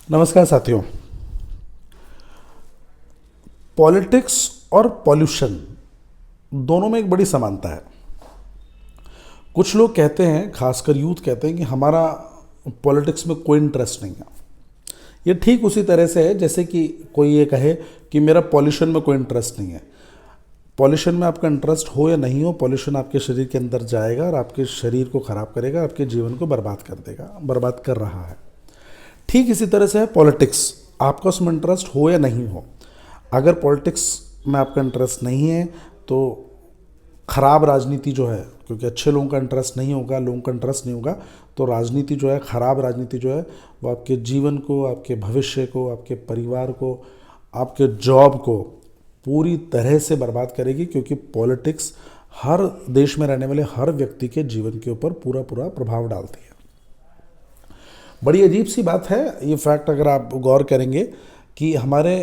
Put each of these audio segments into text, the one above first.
नमस्कार साथियों। पॉलिटिक्स और पॉल्यूशन दोनों में एक बड़ी समानता है। कुछ लोग कहते हैं, खासकर यूथ कहते हैं कि हमारा पॉलिटिक्स में कोई इंटरेस्ट नहीं है। ये ठीक उसी तरह से है जैसे कि कोई ये कहे कि मेरा पॉल्यूशन में कोई इंटरेस्ट नहीं है। पॉल्यूशन में आपका इंटरेस्ट हो या नहीं हो, पॉल्यूशन आपके शरीर के अंदर जाएगा और आपके शरीर को ख़राब करेगा, आपके जीवन को बर्बाद कर देगा, बर्बाद कर रहा है। ठीक इसी तरह से है पॉलिटिक्स। आपका उसमें इंटरेस्ट हो या नहीं हो, अगर पॉलिटिक्स में आपका इंटरेस्ट नहीं है तो खराब राजनीति जो है, क्योंकि अच्छे लोगों का इंटरेस्ट नहीं होगा, लोगों का इंटरेस्ट नहीं होगा, तो राजनीति जो है, खराब राजनीति जो है, वो आपके जीवन को, आपके भविष्य को, आपके परिवार को, आपके जॉब को पूरी तरह से बर्बाद करेगी। क्योंकि पॉलिटिक्स हर देश में रहने वाले हर व्यक्ति के जीवन के ऊपर पूरा पूरा प्रभाव डालती है। बड़ी अजीब सी बात है ये फैक्ट, अगर आप गौर करेंगे कि हमारे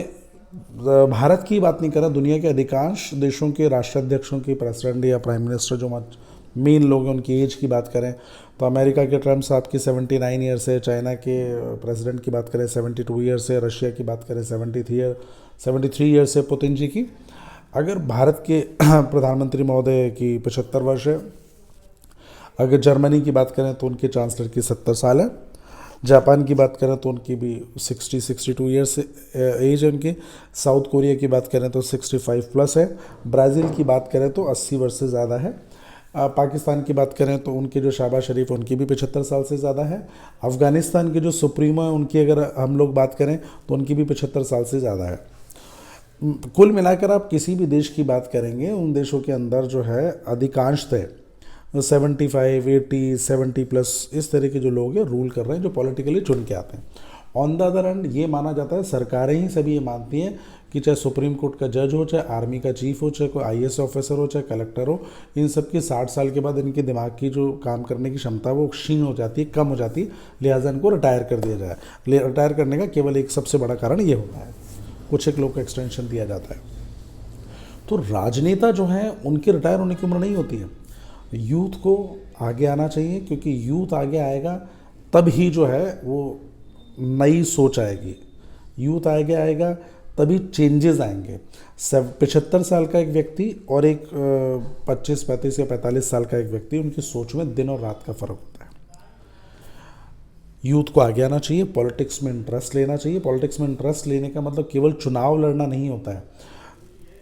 भारत की बात नहीं कर रहा, दुनिया के अधिकांश देशों के राष्ट्राध्यक्षों की, प्रेसिडेंट या प्राइम मिनिस्टर जो मेन लोग हैं, उनकी एज की बात करें तो अमेरिका के ट्रम्प साहब की 79 ईयर्स है, चाइना के प्रेसिडेंट की बात करें 72 ईयर्स है, रशिया की बात करें 73 ईयर्स है पुतिन जी की। अगर भारत के प्रधानमंत्री महोदय की 75 वर्ष है, अगर जर्मनी की बात करें तो उनके चांसलर की 70 साल है, जापान की बात करें तो उनकी भी 62 ईयर्स एज है उनकी, साउथ कोरिया की बात करें तो 65 प्लस है, ब्राज़ील की बात करें तो 80 वर्ष से ज़्यादा है, पाकिस्तान की बात करें तो उनके जो शहबाज शरीफ उनकी भी 75 साल से ज़्यादा है, अफ़गानिस्तान के जो सुप्रीमो है उनकी अगर हम लोग बात करें तो उनकी भी 75 साल से ज़्यादा है। कुल मिलाकर आप किसी भी देश की बात करेंगे, उन देशों के अंदर जो है अधिकांशतः 75, 80, 70 प्लस इस तरह के जो लोग हैं रूल कर रहे हैं, जो पॉलिटिकली चुन के आते हैं। ऑन द अदर हैंड ये माना जाता है, सरकारें ही सभी ये मानती हैं कि चाहे सुप्रीम कोर्ट का जज हो, चाहे आर्मी का चीफ हो, चाहे कोई IAS ऑफिसर हो, चाहे कलेक्टर हो, इन सब की 60 साल के बाद इनके दिमाग की जो काम करने की क्षमता है वो क्षीण हो जाती है, कम हो जाती है, लिहाजा इनको रिटायर कर दिया जाए। रिटायर करने का केवल एक सबसे बड़ा कारण ये होता है, कुछ एक लोग को एक्सटेंशन दिया जाता है। तो राजनेता जो हैं उनके रिटायर होने की उम्र नहीं होती है। यूथ को आगे आना चाहिए, क्योंकि यूथ आगे आएगा तब ही जो है वो नई सोच आएगी, यूथ आगे आएगा तभी चेंजेस आएंगे। 75 साल का एक व्यक्ति और एक 25, 35 या 45 साल का एक व्यक्ति, उनकी सोच में दिन और रात का फ़र्क होता है। यूथ को आगे आना चाहिए, पॉलिटिक्स में इंटरेस्ट लेना चाहिए। पॉलिटिक्स में इंटरेस्ट लेने का मतलब केवल चुनाव लड़ना नहीं होता है।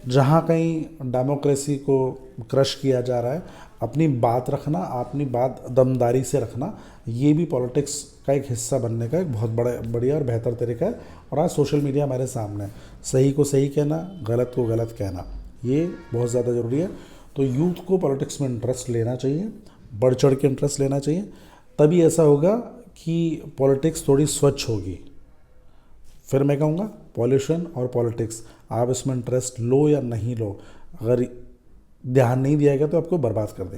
जहाँ कहीं डेमोक्रेसी को क्रश किया जा रहा है, अपनी बात रखना, अपनी बात दमदारी से रखना, ये भी पॉलिटिक्स का एक हिस्सा बनने का एक बहुत बढ़िया और बेहतर तरीका है। और आज सोशल मीडिया हमारे सामने है, सही को सही कहना, गलत को गलत कहना, ये बहुत ज़्यादा ज़रूरी है। तो यूथ को पॉलिटिक्स में इंटरेस्ट लेना चाहिए, बढ़ चढ़ के इंटरेस्ट लेना चाहिए, तभी ऐसा होगा कि पॉलिटिक्स थोड़ी स्वच्छ होगी। फिर मैं कहूँगा पॉल्यूशन और पॉलिटिक्स, आप इसमें इंटरेस्ट लो या नहीं लो, अगर ध्यान नहीं दिया गया तो आपको बर्बाद कर देंगे।